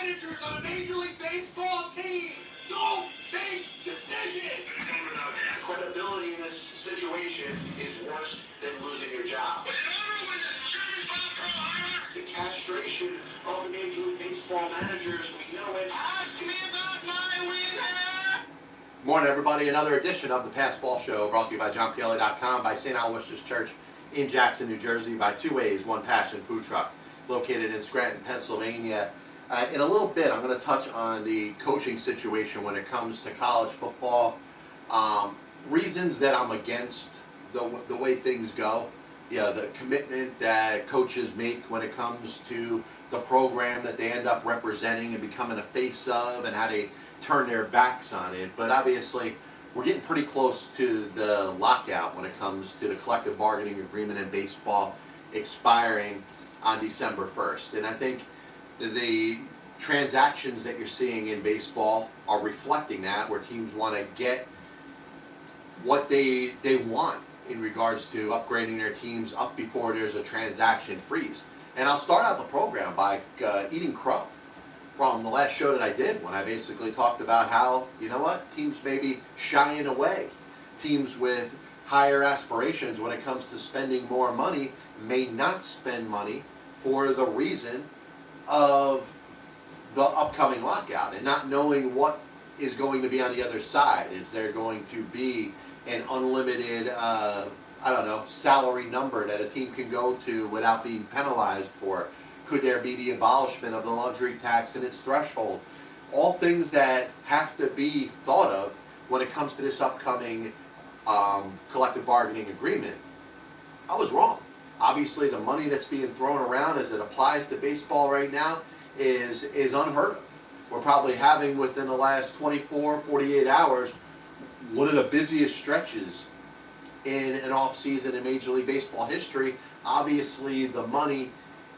managers on a Major League Baseball team don't make decisions. Credibility in this situation is worse than losing your job. The castration of the Major League Baseball managers, we know it. Ask me about my winner. Morning, everybody. Another edition of the Passball Show brought to you by JohnPielli.com, by St. Aloysius Church in Jackson, New Jersey, by Two Ways, One Passion Food Truck, located in Scranton, Pennsylvania. In a little bit, I'm going to touch on the coaching situation when it comes to college football. Reasons that I'm against the way things go. The commitment that coaches make when it comes to the program that they end up representing and becoming a face of, and how they turn their backs on it. But obviously, we're getting pretty close to the lockout when it comes to the collective bargaining agreement in baseball expiring on December 1st. And I think the transactions that you're seeing in baseball are reflecting that, where teams want to get what they want in regards to upgrading their teams up before there's a transaction freeze. And I'll start out the program by eating crow from the last show that I did, when I basically talked about how, teams may be shying away. Teams with higher aspirations when it comes to spending more money may not spend money for the reason of the upcoming lockout and not knowing what is going to be on the other side. Is there going to be an unlimited, salary number that a team can go to without being penalized for? Could there be the abolishment of the luxury tax and its threshold? All things that have to be thought of when it comes to this upcoming collective bargaining agreement. I was wrong. Obviously, the money that's being thrown around as it applies to baseball right now is unheard of. We're probably having, within the last 24, 48 hours, one of the busiest stretches in an offseason in Major League Baseball history. Obviously, the money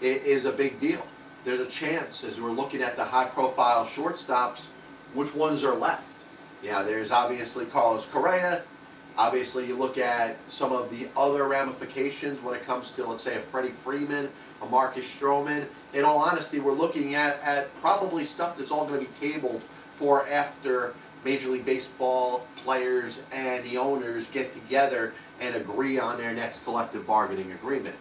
is a big deal. There's a chance, as we're looking at the high-profile shortstops, which ones are left. There's obviously Carlos Correa. Obviously, you look at some of the other ramifications when it comes to, let's say, a Freddie Freeman, a Marcus Stroman. In all honesty, we're looking at probably stuff that's all going to be tabled for after Major League Baseball players and the owners get together and agree on their next collective bargaining agreement.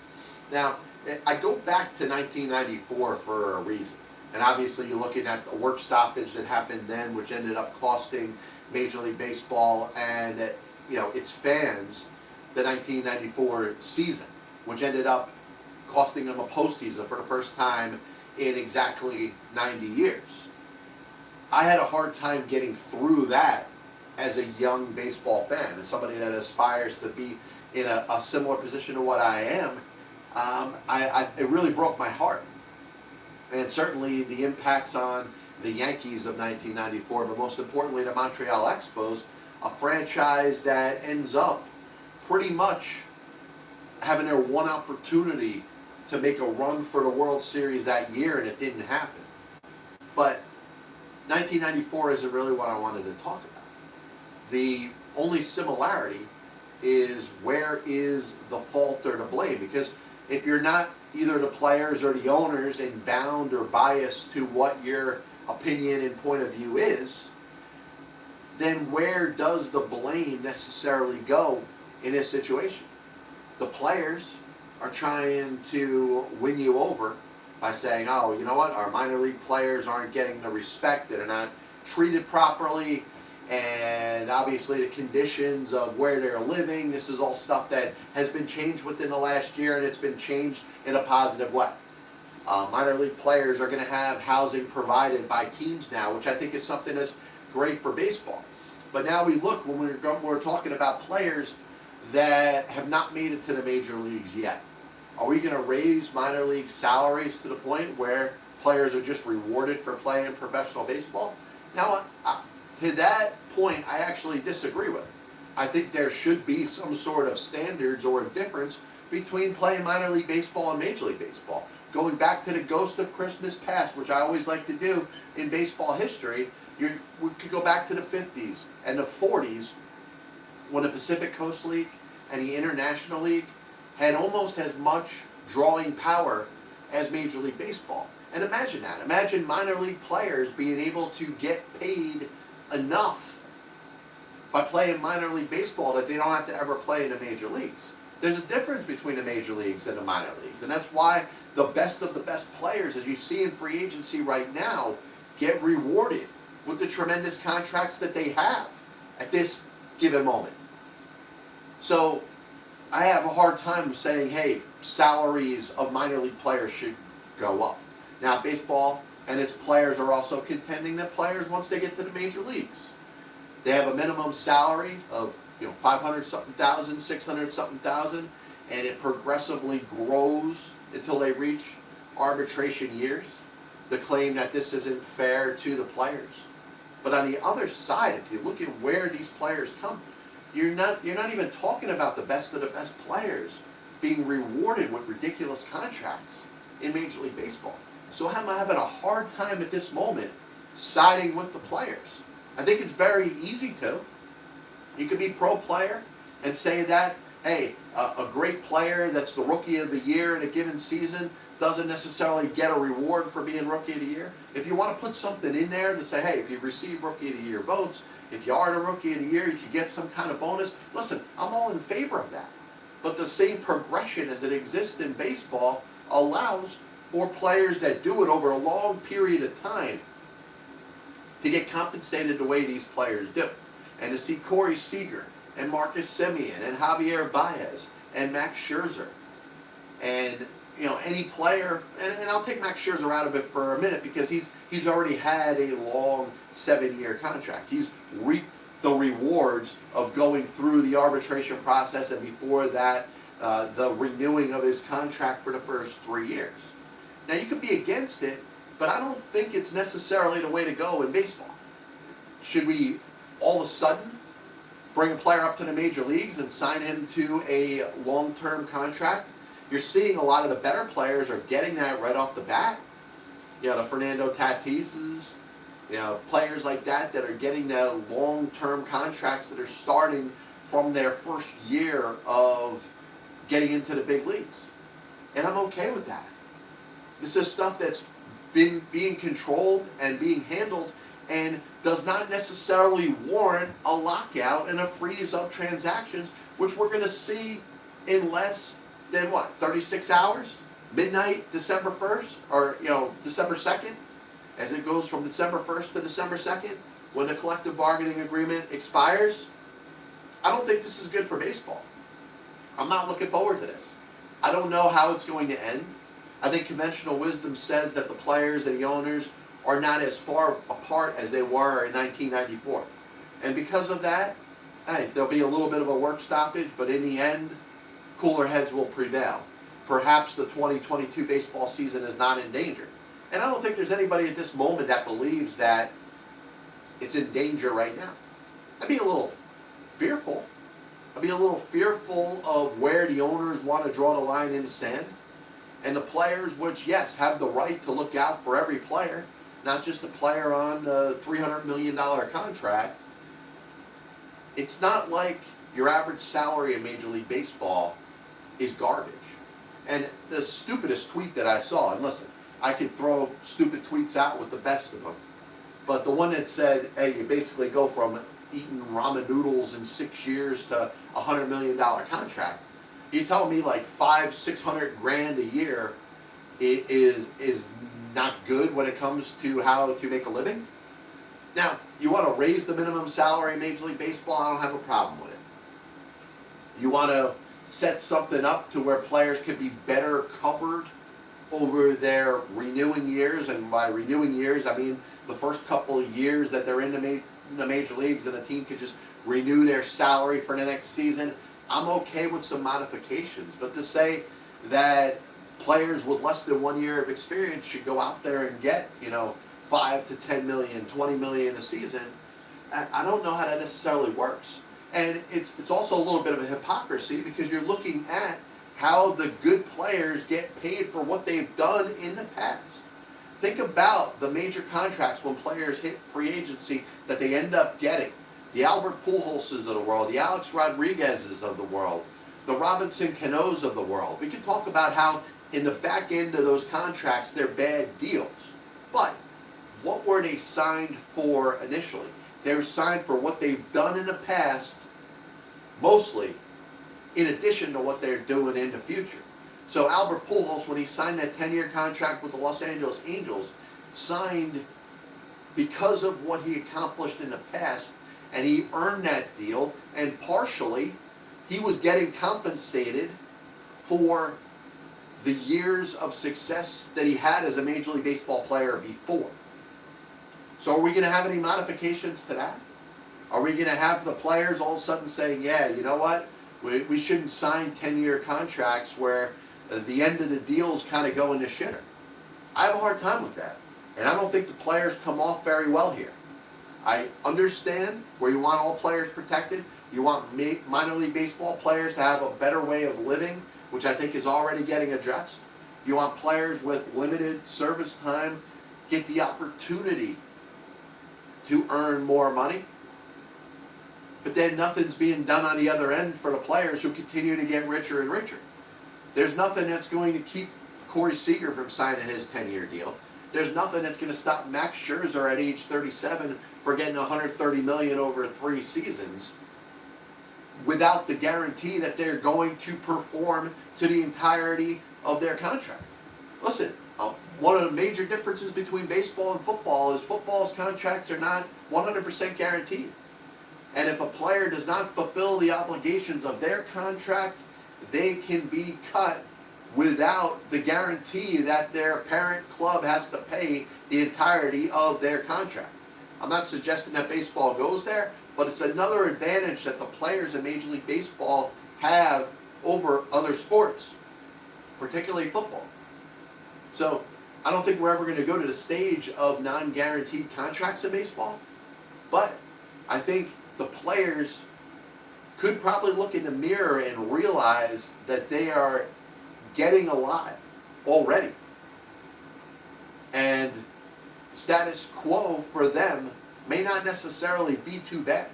Now, I go back to 1994 for a reason. And obviously, you're looking at the work stoppage that happened then, which ended up costing Major League Baseball and its fans the 1994 season, which ended up costing them a postseason for the first time in exactly 90 years. I had a hard time getting through that as a young baseball fan, as somebody that aspires to be in a similar position to what I am. It really broke my heart. And certainly the impacts on the Yankees of 1994, but most importantly the Montreal Expos, a franchise that ends up pretty much having their one opportunity to make a run for the World Series that year, and it didn't happen. But 1994 isn't really what I wanted to talk about. The only similarity is, where is the fault or the blame? Because if you're not either the players or the owners and bound or biased to what your opinion and point of view is, then where does the blame necessarily go in this situation? The players are trying to win you over by saying, oh, you know what, our minor league players aren't getting the respect, that are not treated properly, and obviously the conditions of where they're living, this is all stuff that has been changed within the last year, and it's been changed in a positive way. Minor league players are going to have housing provided by teams now, which I think is something that's great for baseball. But now we look, when we're talking about players that have not made it to the major leagues yet. Are we going to raise minor league salaries to the point where players are just rewarded for playing professional baseball? Now, to that point, I actually disagree with. I think there should be some sort of standards or a difference between playing minor league baseball and major league baseball. Going back to the ghost of Christmas past, which I always like to do in baseball history, we could go back to the 50s and the 40s, when the Pacific Coast League and the International League had almost as much drawing power as Major League Baseball. And imagine that. Imagine minor league players being able to get paid enough by playing minor league baseball that they don't have to ever play in the major leagues. There's a difference between the major leagues and the minor leagues, and that's why the best of the best players, as you see in free agency right now, get rewarded with the tremendous contracts that they have at this given moment. So I have a hard time saying, hey, salaries of minor league players should go up. Now, baseball and its players are also contending that players, once they get to the major leagues, they have a minimum salary of 500 something thousand, 600 something thousand, and it progressively grows until they reach arbitration years. The claim that this isn't fair to the players. But on the other side, if you look at where these players come, you're not even talking about the best of the best players being rewarded with ridiculous contracts in Major League Baseball. So I'm having a hard time at this moment siding with the players. I think it's very easy to. You could be pro player and say that, hey, a great player that's the rookie of the year in a given season doesn't necessarily get a reward for being rookie of the year. If you want to put something in there to say, hey, if you've received rookie of the year votes, if you are the rookie of the year, you could get some kind of bonus. Listen, I'm all in favor of that. But the same progression as it exists in baseball allows for players that do it over a long period of time to get compensated the way these players do. And to see Corey Seager and Marcus Semien and Javier Baez and Max Scherzer and any player, and I'll take Max Scherzer out of it for a minute because he's already had a long 7-year contract. He's reaped the rewards of going through the arbitration process, and before that, the renewing of his contract for the first 3 years. Now, you could be against it, but I don't think it's necessarily the way to go in baseball. Should we all of a sudden bring a player up to the major leagues and sign him to a long-term contract? You're seeing a lot of the better players are getting that right off the bat. The Fernando Tatises, players like that are getting the long-term contracts that are starting from their first year of getting into the big leagues. And I'm okay with that. This is stuff that's been being controlled and being handled and does not necessarily warrant a lockout and a freeze of transactions, which we're going to see in less than 36 hours? Midnight, December 1st, or December 2nd, as it goes from December 1st to December 2nd, when the collective bargaining agreement expires. I don't think this is good for baseball. I'm not looking forward to this. I don't know how it's going to end. I think conventional wisdom says that the players and the owners are not as far apart as they were in 1994. And because of that, hey, there'll be a little bit of a work stoppage, but in the end, cooler heads will prevail. Perhaps the 2022 baseball season is not in danger. And I don't think there's anybody at this moment that believes that it's in danger right now. I'd be a little fearful. I'd be a little fearful of where the owners want to draw the line in the sand. And the players, which, yes, have the right to look out for every player, not just a player on a $300 million contract. It's not like your average salary in Major League Baseball is garbage. And the stupidest tweet that I saw, and listen, I could throw stupid tweets out with the best of them, but the one that said, hey, you basically go from eating ramen noodles in 6 years to a $100 million contract. You tell me like $500-600 grand a year is not good when it comes to how to make a living? Now, you want to raise the minimum salary in Major League Baseball, I don't have a problem with it. You want to set something up to where players could be better covered over their renewing years, and by renewing years, I mean the first couple of years that they're in the major leagues, and a team could just renew their salary for the next season. I'm okay with some modifications, but to say that players with less than 1 year of experience should go out there and get, $5 to $10 million, $20 million a season, I don't know how that necessarily works. And it's also a little bit of a hypocrisy because you're looking at how the good players get paid for what they've done in the past. Think about the major contracts when players hit free agency that they end up getting. The Albert Pujols of the world, the Alex Rodriguez's of the world, the Robinson Cano's of the world. We can talk about how in the back end of those contracts, they're bad deals. But what were they signed for initially? They were signed for what they've done in the past, mostly, in addition to what they're doing in the future. So Albert Pujols, when he signed that 10-year contract with the Los Angeles Angels, signed because of what he accomplished in the past, and he earned that deal, and partially he was getting compensated for the years of success that he had as a Major League Baseball player before. So are we going to have any modifications to that? Are we going to have the players all of a sudden saying, yeah, you know what, we shouldn't sign 10-year contracts where the end of the deals kind of go in the shitter? I have a hard time with that. And I don't think the players come off very well here. I understand where you want all players protected. You want minor league baseball players to have a better way of living, which I think is already getting addressed. You want players with limited service time get the opportunity to earn more money. But then nothing's being done on the other end for the players who continue to get richer and richer. There's nothing that's going to keep Corey Seager from signing his 10-year deal. There's nothing that's going to stop Max Scherzer at age 37 for getting $130 million over 3 seasons without the guarantee that they're going to perform to the entirety of their contract. Listen, one of the major differences between baseball and football is football's contracts are not 100% guaranteed. And if a player does not fulfill the obligations of their contract, they can be cut without the guarantee that their parent club has to pay the entirety of their contract. I'm not suggesting that baseball goes there, but it's another advantage that the players in Major League Baseball have over other sports, particularly football. So I don't think we're ever going to go to the stage of non-guaranteed contracts in baseball, but I think the players could probably look in the mirror and realize that they are getting a lot already. And status quo for them may not necessarily be too bad.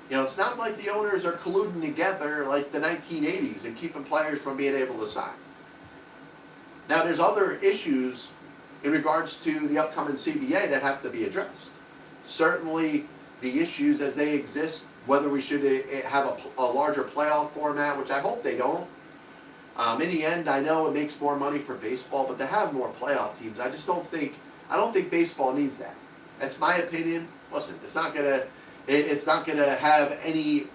You know, it's not like the owners are colluding together like the 1980s and keeping players from being able to sign. Now, there's other issues in regards to the upcoming CBA that have to be addressed. Certainly the issues as they exist, whether we should have a larger playoff format, which I hope they don't. In the end, I know it makes more money for baseball, but to have more playoff teams, I don't think baseball needs that. That's my opinion. Listen, it's not gonna have any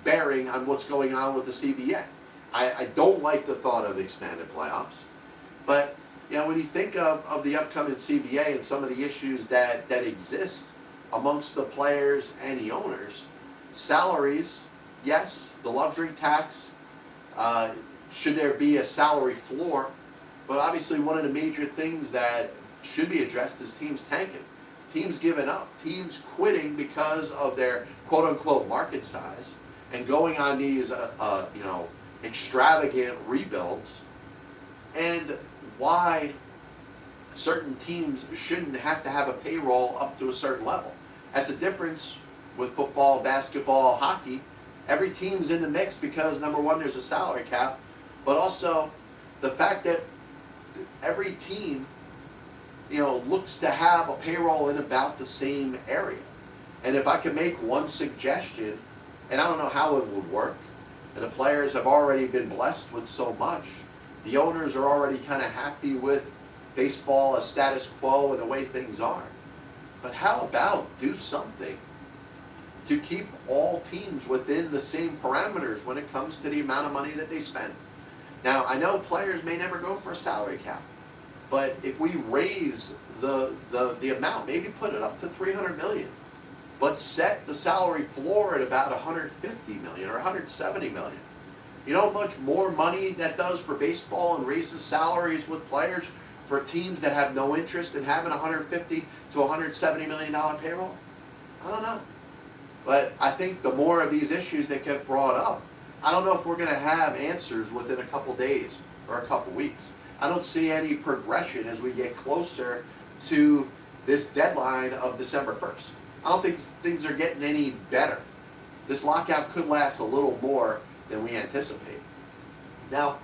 bearing on what's going on with the CBA. I don't like the thought of expanded playoffs, but you know, when you think of the upcoming CBA and some of the issues that exist amongst the players and the owners, salaries, yes, the luxury tax. Should there be a salary floor? But obviously one of the major things that should be addressed is teams tanking. Teams giving up. Teams quitting because of their quote-unquote market size and going on these extravagant rebuilds, and why certain teams shouldn't have to have a payroll up to a certain level. That's a difference with football, basketball, hockey. Every team's in the mix because, number one, there's a salary cap, but also the fact that every team, looks to have a payroll in about the same area. And if I could make one suggestion, and I don't know how it would work, and the players have already been blessed with so much, the owners are already kind of happy with baseball as status quo and the way things are. But how about do something to keep all teams within the same parameters when it comes to the amount of money that they spend? Now, I know players may never go for a salary cap, but if we raise the amount, maybe put it up to $300 million, but set the salary floor at about $150 million or $170 million. You know how much more money that does for baseball and raises salaries with players for teams that have no interest in having $150 to $170 million payroll? I don't know. But I think the more of these issues that get brought up, I don't know if we're going to have answers within a couple days or a couple weeks. I don't see any progression as we get closer to this deadline of December 1st. I don't think things are getting any better. This lockout could last a little more than we anticipate. Now,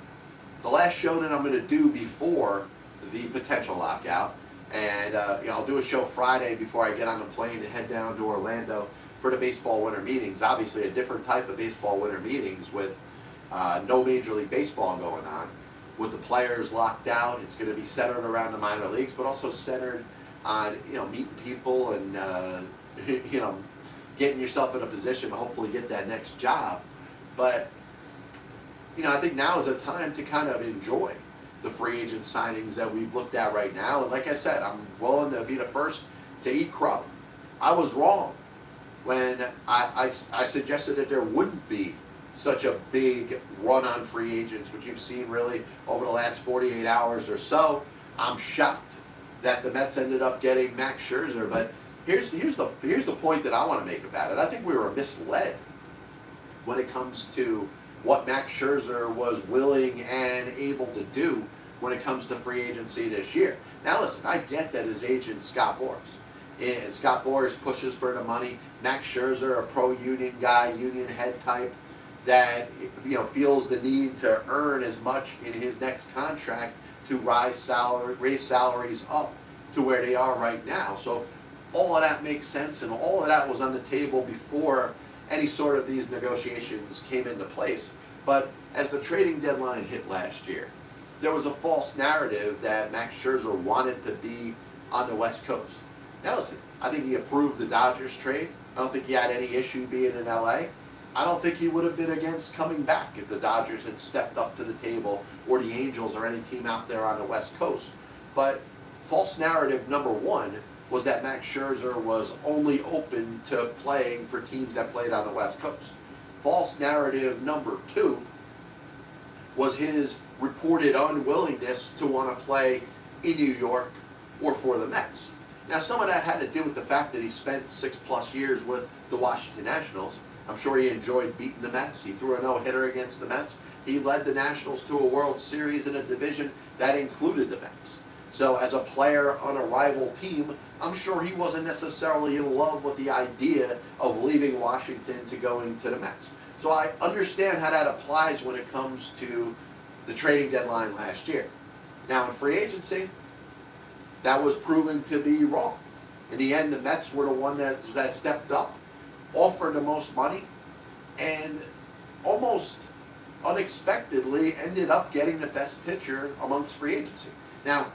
the last show that I'm going to do before the potential lockout. And I'll do a show Friday before I get on the plane and head down to Orlando for the baseball winter meetings. Obviously a different type of baseball winter meetings with no Major League Baseball going on. With the players locked out, it's going to be centered around the minor leagues, but also centered on meeting people and getting yourself in a position to hopefully get that next job. But I think now is a time to kind of enjoy the free agent signings that we've looked at right now. And like I said, I'm willing to be the first to eat crow. I was wrong when I suggested that there wouldn't be such a big run on free agents, which you've seen really over the last 48 hours or so. I'm shocked that the Mets ended up getting Max Scherzer, but here's the point that I want to make about it. I think we were misled when it comes to what Max Scherzer was willing and able to do when it comes to free agency this year. Now listen, I get that his agent Scott Boras, and Scott Boras pushes for the money. Max Scherzer, a pro-union guy, union head type, that feels the need to earn as much in his next contract to raise salaries up to where they are right now. So all of that makes sense, and all of that was on the table before any sort of these negotiations came into place. But as the trading deadline hit last year, there was a false narrative that Max Scherzer wanted to be on the West Coast. Now listen, I think he approved the Dodgers trade. I don't think he had any issue being in LA. I don't think he would have been against coming back if the Dodgers had stepped up to the table, or the Angels, or any team out there on the West Coast. But false narrative number one was that Max Scherzer was only open to playing for teams that played on the West Coast. False narrative number two was his reported unwillingness to want to play in New York or for the Mets. Now, some of that had to do with the fact that he spent 6+ years with the Washington Nationals. I'm sure he enjoyed beating the Mets. He threw a no-hitter against the Mets. He led the Nationals to a World Series in a division that included the Mets. So as a player on a rival team, I'm sure he wasn't necessarily in love with the idea of leaving Washington to going to the Mets. So I understand how that applies when it comes to the trading deadline last year. Now in free agency, that was proven to be wrong. In the end, the Mets were the one that stepped up, offered the most money, and almost unexpectedly ended up getting the best pitcher amongst free agency. Now,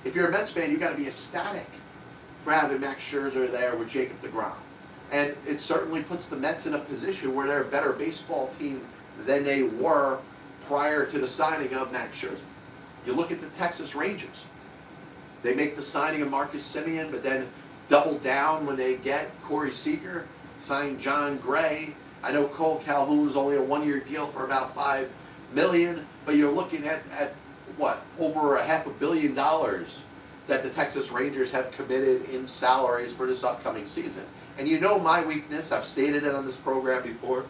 if you're a Mets fan, you've got to be ecstatic for having Max Scherzer there with Jacob deGrom. And it certainly puts the Mets in a position where they're a better baseball team than they were prior to the signing of Max Scherzer. You look at the Texas Rangers. They make the signing of Marcus Semien, but then double down when they get Corey Seager, sign John Gray. I know Cole Calhoun's only a one-year deal for about $5 million, but you're looking at what, over $500 million that the Texas Rangers have committed in salaries for this upcoming season. And you know my weakness, I've stated it on this program before.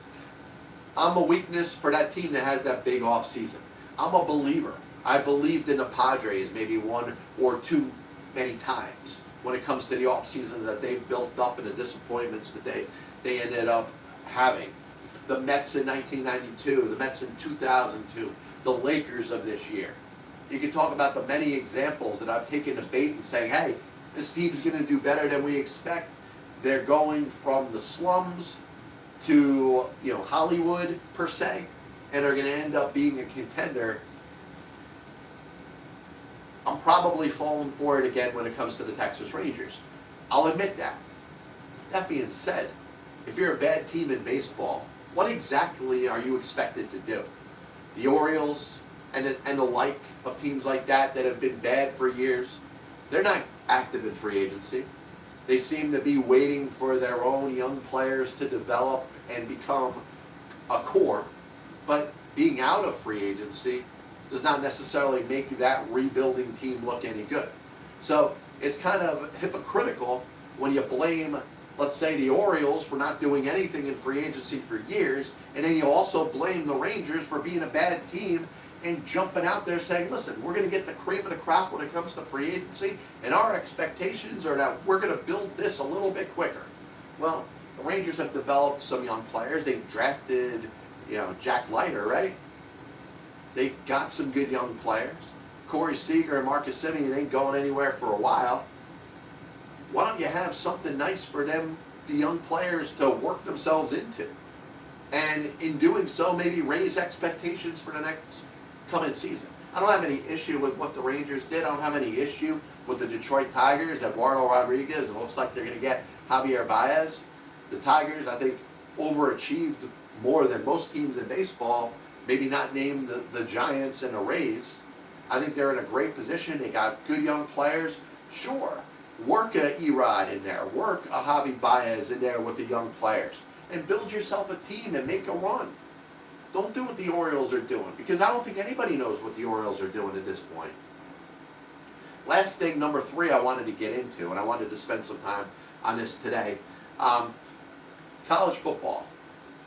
I'm a weakness for that team that has that big off season. I'm a believer. I believed in the Padres maybe one or two many times when it comes to the off season that they built up and the disappointments that they ended up having. The Mets in 1992, the Mets in 2002, the Lakers of this year. You can talk about the many examples that I've taken to bait and saying, hey, this team's going to do better than we expect. They're going from the slums to Hollywood per se, and they're going to end up being a contender. I'm probably falling for it again when it comes to the Texas Rangers. I'll admit that. That being said, if you're a bad team in baseball, what exactly are you expected to do? The Orioles and the like of teams like that have been bad for years, they're not active in free agency. They seem to be waiting for their own young players to develop and become a core, but being out of free agency does not necessarily make that rebuilding team look any good. So it's kind of hypocritical when you blame, let's say, the Orioles for not doing anything in free agency for years, and then you also blame the Rangers for being a bad team and jumping out there saying, listen, we're going to get the cream of the crop when it comes to free agency, and our expectations are that we're going to build this a little bit quicker. Well, the Rangers have developed some young players. They've drafted, Jack Leiter, right? They got some good young players. Corey Seager and Marcus Simeon ain't going anywhere for a while. Why don't you have something nice for them, the young players, to work themselves into? And in doing so, maybe raise expectations for the next coming season. I don't have any issue with what the Rangers did. I don't have any issue with the Detroit Tigers, Eduardo Rodriguez. It looks like they're going to get Javier Baez. The Tigers, I think, overachieved more than most teams in baseball. Maybe not named the Giants and the Rays. I think they're in a great position. They got good young players. Sure, work a Erod in there. Work a Javi Baez in there with the young players. And build yourself a team and make a run. Don't do what the Orioles are doing, because I don't think anybody knows what the Orioles are doing at this point. Last thing, number 3, I wanted to get into, and I wanted to spend some time on this today. College football.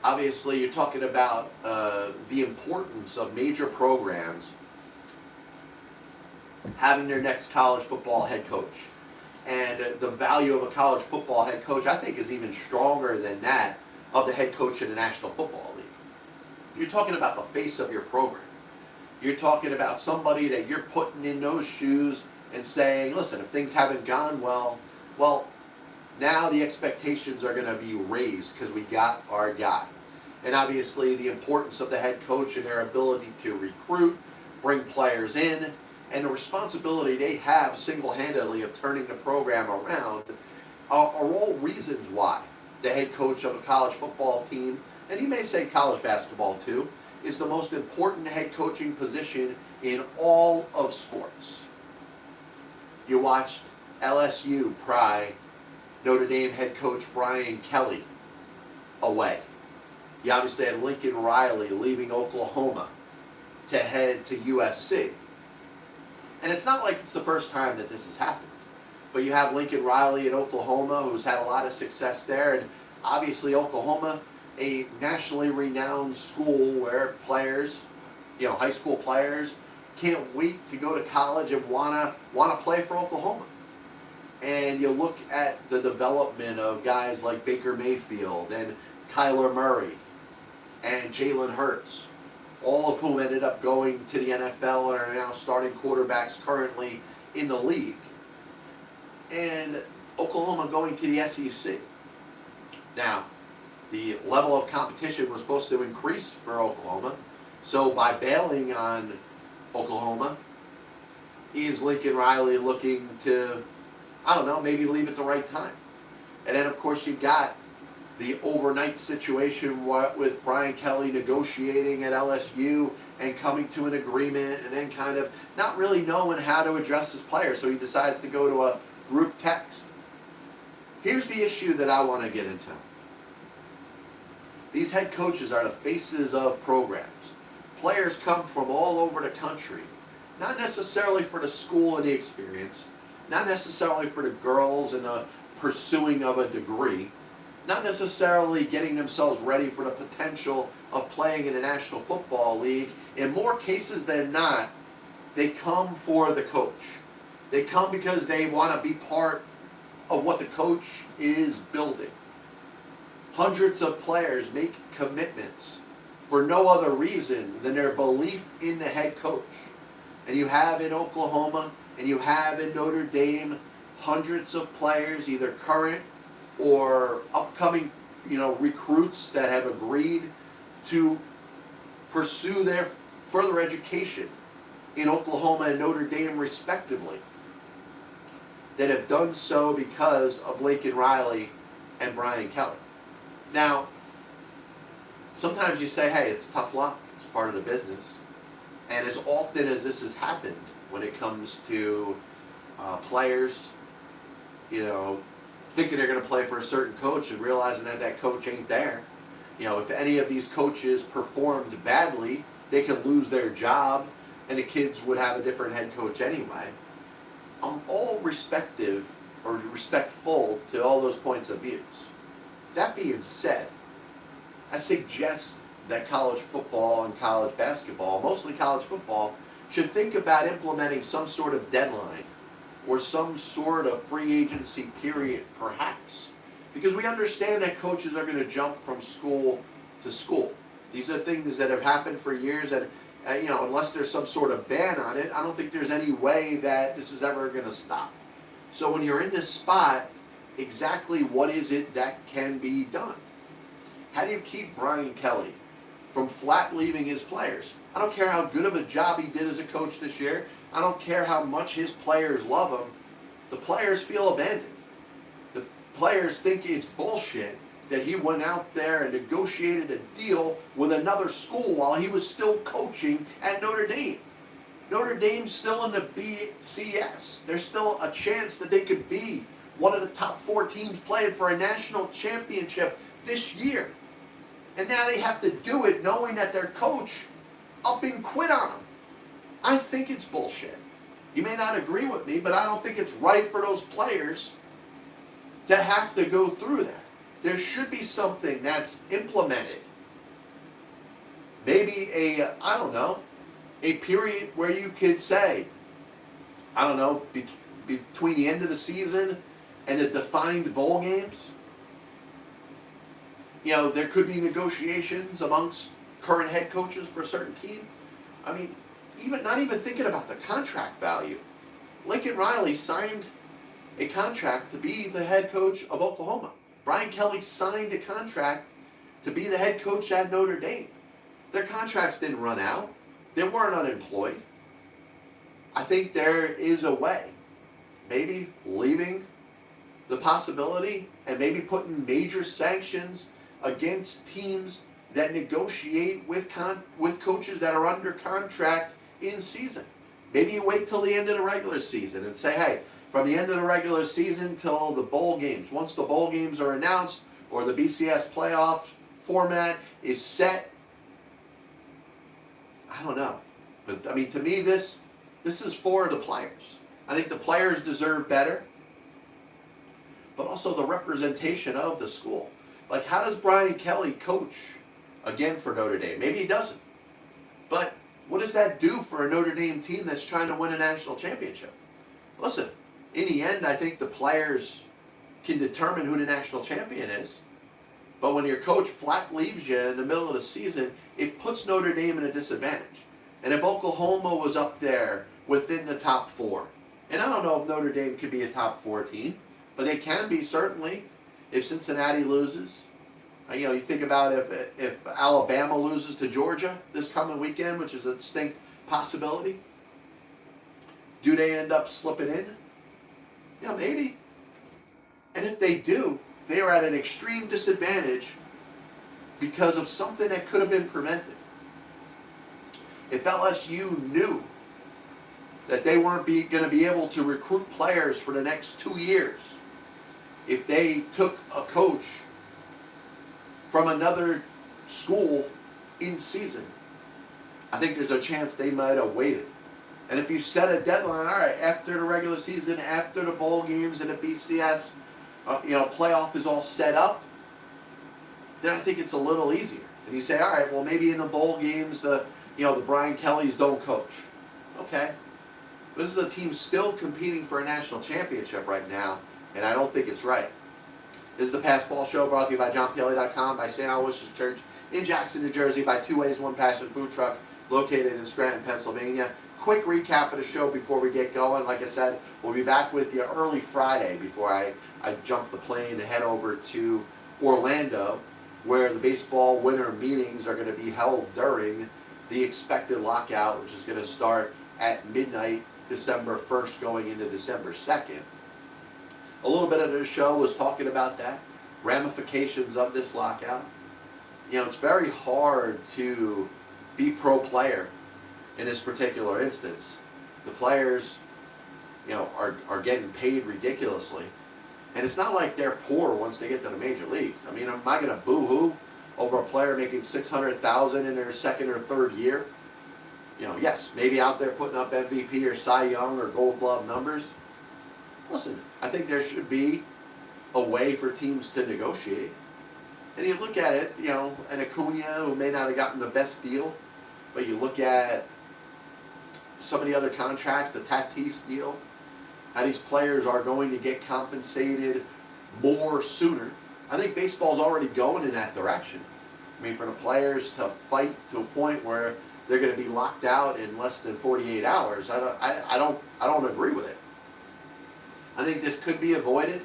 Obviously, you're talking about the importance of major programs having their next college football head coach. And the value of a college football head coach, I think, is even stronger than that of the head coach in the National Football League. You're talking about the face of your program. You're talking about somebody that you're putting in those shoes and saying, listen, if things haven't gone well, now the expectations are going to be raised because we got our guy. And obviously the importance of the head coach and their ability to recruit, bring players in, and the responsibility they have single-handedly of turning the program around are all reasons why the head coach of a college football team, and you may say college basketball too, is the most important head coaching position in all of sports. You watched LSU pry Notre Dame head coach Brian Kelly away. You obviously had Lincoln Riley leaving Oklahoma to head to USC. And it's not like it's the first time that this has happened. But you have Lincoln Riley in Oklahoma, who's had a lot of success there. And obviously Oklahoma, a nationally renowned school where players, high school players, can't wait to go to college and wanna play for Oklahoma. And you look at the development of guys like Baker Mayfield and Kyler Murray and Jalen Hurts, all of whom ended up going to the NFL and are now starting quarterbacks currently in the league. And Oklahoma going to the SEC. Now, the level of competition was supposed to increase for Oklahoma. So by bailing on Oklahoma, is Lincoln Riley looking to, maybe leave at the right time? And then, of course, you got the overnight situation with Brian Kelly negotiating at LSU and coming to an agreement and then kind of not really knowing how to address his players, so he decides to go to a group text. Here's the issue that I want to get into. These head coaches are the faces of programs. Players come from all over the country, not necessarily for the school and the experience, not necessarily for the girls and the pursuing of a degree, not necessarily getting themselves ready for the potential of playing in the National Football League. In more cases than not, they come for the coach. They come because they want to be part of what the coach is building. Hundreds of players make commitments for no other reason than their belief in the head coach. And you have in Oklahoma and you have in Notre Dame hundreds of players, either current or upcoming, recruits that have agreed to pursue their further education in Oklahoma and Notre Dame respectively, that have done so because of Lincoln Riley and Brian Kelly. Now, sometimes you say, hey, it's tough luck. It's part of the business. And as often as this has happened when it comes to players, thinking they're going to play for a certain coach and realizing that coach ain't there. If any of these coaches performed badly, they could lose their job and the kids would have a different head coach anyway. I'm all respectful to all those points of views. That being said, I suggest that college football and college basketball, mostly college football, should think about implementing some sort of deadline or some sort of free agency period, perhaps. Because we understand that coaches are going to jump from school to school. These are things that have happened for years, and unless there's some sort of ban on it, I don't think there's any way that this is ever going to stop. So when you're in this spot, exactly what is it that can be done? How do you keep Brian Kelly from flat leaving his players? I don't care how good of a job he did as a coach this year. I don't care how much his players love him. The players feel abandoned. The players think it's bullshit that he went out there and negotiated a deal with another school while he was still coaching at Notre Dame. Notre Dame's still in the BCS. There's still a chance that they could be one of the top 4 teams playing for a national championship this year. And now they have to do it knowing that their coach up and quit on them. I think it's bullshit. You may not agree with me, but I don't think it's right for those players to have to go through that. There should be something that's implemented. Maybe a period where you could say, between the end of the season and the defined bowl games, there could be negotiations amongst current head coaches for a certain team. I mean, not even thinking about the contract value. Lincoln Riley signed a contract to be the head coach of Oklahoma. Brian Kelly signed a contract to be the head coach at Notre Dame. Their contracts didn't run out. They weren't unemployed. I think there is a way. Maybe leaving the possibility and maybe putting major sanctions against teams that negotiate with coaches that are under contract in season. Maybe you wait till the end of the regular season and say, hey, from the end of the regular season till the bowl games, once the bowl games are announced or the BCS playoff format is set, I don't know. But I mean, to me, this is for the players. I think the players deserve better, but also the representation of the school. Like, how does Brian Kelly coach again for Notre Dame? Maybe he doesn't. But what does that do for a Notre Dame team that's trying to win a national championship? Listen, in the end, I think the players can determine who the national champion is. But when your coach flat leaves you in the middle of the season, it puts Notre Dame in a disadvantage. And if Oklahoma was up there within the top 4, and I don't know if Notre Dame could be a top 4 team, but they can be certainly if Cincinnati loses. You think about if Alabama loses to Georgia this coming weekend, which is a distinct possibility. Do they end up slipping in? Yeah, maybe. And if they do, they are at an extreme disadvantage because of something that could have been prevented. If LSU knew that they weren't going to be able to recruit players for the next 2 years, if they took a coach from another school in season, I think there's a chance they might have waited. And if you set a deadline, all right, after the regular season, after the bowl games and the BCS, playoff is all set up, then I think it's a little easier. And you say, all right, well, maybe in the bowl games, the Brian Kellys don't coach. Okay. But this is a team still competing for a national championship right now, and I don't think it's right. This is the Pass Ball Show, brought to you by JohnPLA.com, by St. Aloysius Church in Jackson, New Jersey, by 2 Ways, 1 Passion Food Truck, located in Scranton, Pennsylvania. Quick recap of the show before we get going. Like I said, we'll be back with you early Friday before I jump the plane and head over to Orlando, where the baseball winter meetings are going to be held during the expected lockout, which is going to start at midnight December 1st going into December 2nd. A little bit of the show was talking about that, ramifications of this lockout. It's very hard to be pro-player in this particular instance. The players, are getting paid ridiculously. And it's not like they're poor once they get to the major leagues. I mean, am I going to boo-hoo over a player making $600,000 in their second or third year? Yes, maybe out there putting up MVP or Cy Young or Gold Glove numbers. Listen, I think there should be a way for teams to negotiate. And you look at it, an Acuna who may not have gotten the best deal, but you look at some of the other contracts, the Tatis deal, how these players are going to get compensated more sooner. I think baseball's already going in that direction. I mean, for the players to fight to a point where they're going to be locked out in less than 48 hours. I don't agree with it. I think this could be avoided,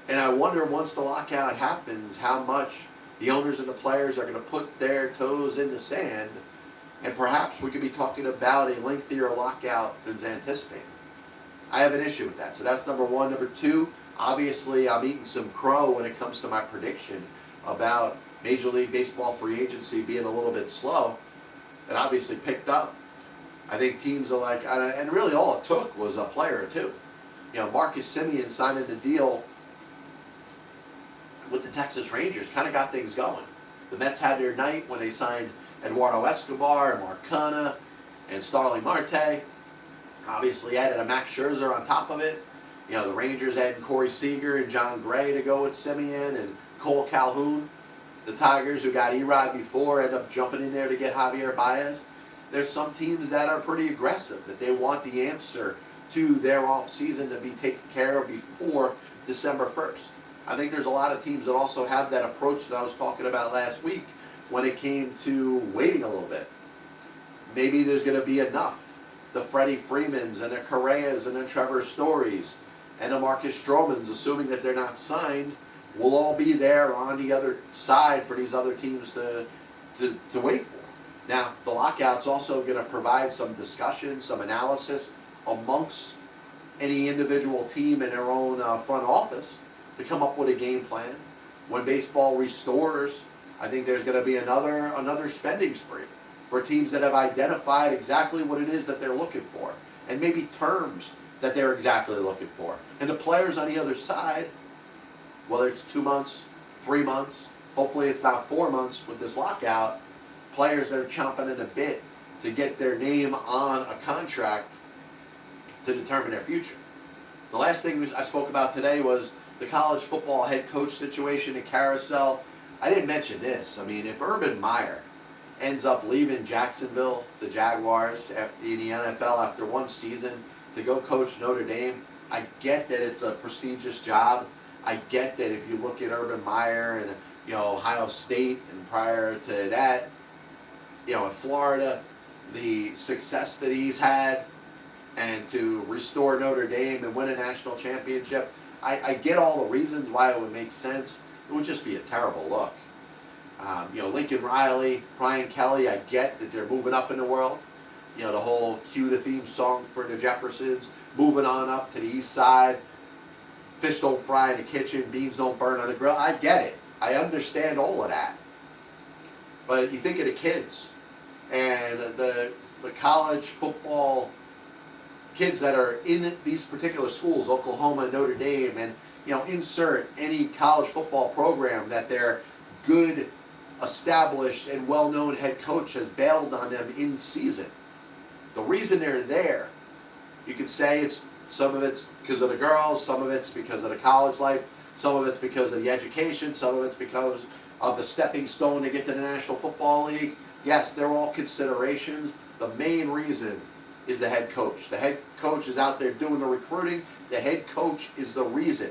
and I wonder once the lockout happens how much the owners and the players are going to put their toes in the sand, and perhaps we could be talking about a lengthier lockout than's anticipated. I have an issue with that. So that's number one. Number two, obviously I'm eating some crow when it comes to my prediction about Major League Baseball free agency being a little bit slow. It obviously picked up. I think teams are like, and really all it took was a player or two. You know, Marcus Semien signing the deal with the Texas Rangers kind of got things going. The Mets had their night when they signed Eduardo Escobar and Mark Canha and Starling Marte. Obviously added a Max Scherzer on top of it. You know, the Rangers adding Corey Seager and John Gray to go with Semien and Cole Calhoun. The Tigers, who got Erod before, end up jumping in there to get Javier Baez. There's some teams that are pretty aggressive, that they want the answer to their offseason to be taken care of before December 1st. I think there's a lot of teams that also have that approach that I was talking about last week when it came to waiting a little bit. Maybe there's going to be enough. The Freddie Freemans and the Correas and the Trevor Storys and the Marcus Stromans, assuming that they're not signed, will all be there on the other side for these other teams to wait for. Now, the lockout's also going to provide some discussion, some analysis amongst any individual team in their own front office to come up with a game plan. When baseball restores, I think there's going to be another spending spree for teams that have identified exactly what it is that they're looking for, and maybe terms that they're exactly looking for. And the players on the other side, whether it's 2 months, 3 months, hopefully it's not 4 months with this lockout, players that are chomping at a bit to get their name on a contract to determine their future. The last thing I spoke about today was the college football head coach situation in Carousel. I didn't mention this. I mean, if Urban Meyer ends up leaving Jacksonville, the Jaguars, in the NFL after one season to go coach Notre Dame, I get that it's a prestigious job. I get that if you look at Urban Meyer and Ohio State, and prior to that, at Florida, the success that he's had, and to restore Notre Dame and win a national championship, I get all the reasons why it would make sense. It would just be a terrible look. Lincoln Riley, Brian Kelly, I get that they're moving up in the world. The whole cue the theme song for the Jeffersons, moving on up to the east side. Fish don't fry in the kitchen, beans don't burn on the grill. I get it. I understand all of that. But you think of the kids and the college football kids that are in these particular schools, Oklahoma and Notre Dame, and insert any college football program that their good, established, and well-known head coach has bailed on them in season. The reason they're there, you could say some of it's because of the girls, some of it's because of the college life, some of it's because of the education, some of it's because of the stepping stone to get to the National Football League. Yes, they're all considerations. The main reason is the head coach. The head coach is out there doing the recruiting. The head coach is the reason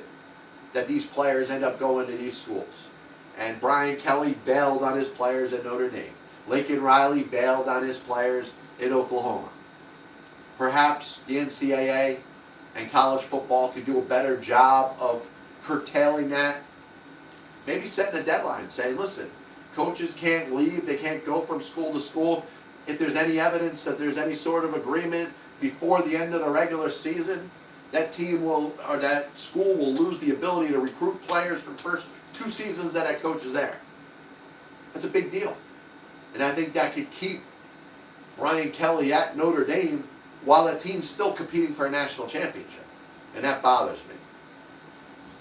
that these players end up going to these schools. And Brian Kelly bailed on his players at Notre Dame. Lincoln Riley bailed on his players in Oklahoma. Perhaps the NCAA and college football could do a better job of curtailing that. Maybe setting a deadline, saying, listen, coaches can't leave, they can't go from school to school. If there's any evidence that there's any sort of agreement before the end of the regular season, that team will, or that school will lose the ability to recruit players for the first 2 seasons that coach is there. That's a big deal. And I think that could keep Brian Kelly at Notre Dame while that team's still competing for a national championship. And that bothers me.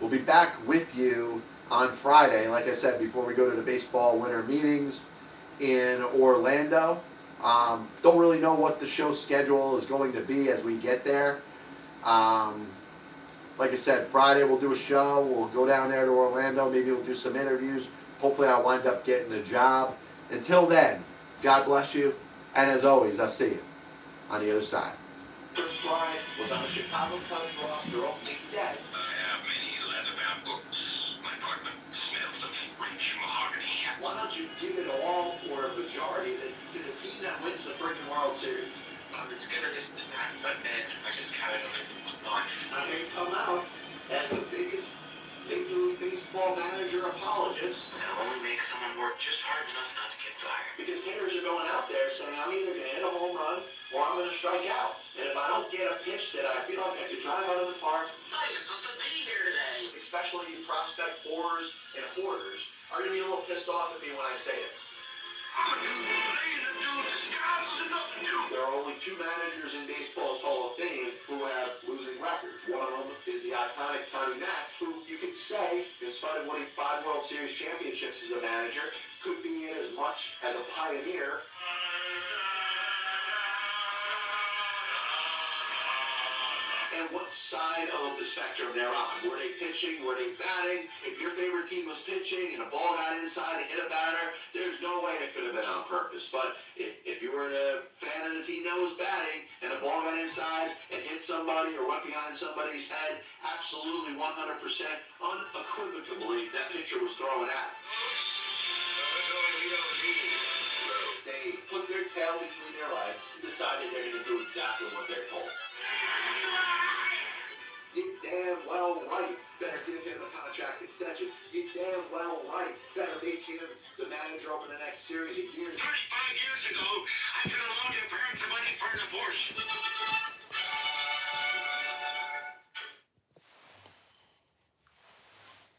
We'll be back with you on Friday, like I said, before we go to the baseball winter meetings in Orlando. Don't really know what the show schedule is going to be as we get there. Like I said, Friday we'll do a show. We'll go down there to Orlando. Maybe we'll do some interviews. Hopefully I'll wind up getting a job. Until then, God bless you. And as always, I'll see you on the other side. Chris Bryant was on the Chicago Cubs roster opening day. I have many leather-bound books. My apartment smells of French mahogany. Why don't you give it all or a majority to the team that wins the freaking World Series. I'm as good as that, but then I just kind of life. I may come out as the biggest Major League Baseball manager apologist That'll only make someone work just hard enough not to get fired. because hitters are going out there saying I'm either going to hit a home run or I'm going to strike out. And if I don't get a pitch that I feel like I could drive out of the park, Not even supposed to be here today. especially prospect whores and hoarders, are going to be a little pissed off at me when I say this. I'm a dude playing a dude disguised as another dude. There are only two managers in baseball's Hall of Fame who have losing records. One of them is the iconic Connie Mack, who you could say, in spite of winning 5 World Series championships as a manager, could be in as much as a pioneer. And what side of the spectrum they're on. Were they pitching? Were they batting? If your favorite team was pitching and a ball got inside and hit a batter, there's no way it could have been on purpose. But if you were a fan of the team that was batting and a ball got inside and hit somebody or went behind somebody's head, absolutely 100% unequivocally that pitcher was throwing at him. They put their tail between their legs and decided they're going to do exactly what they're told. You damn well right better give him a contract extension. You damn well right better make him the manager over the next series of years. 35 years ago, I could have loaned your parents some money for an abortion.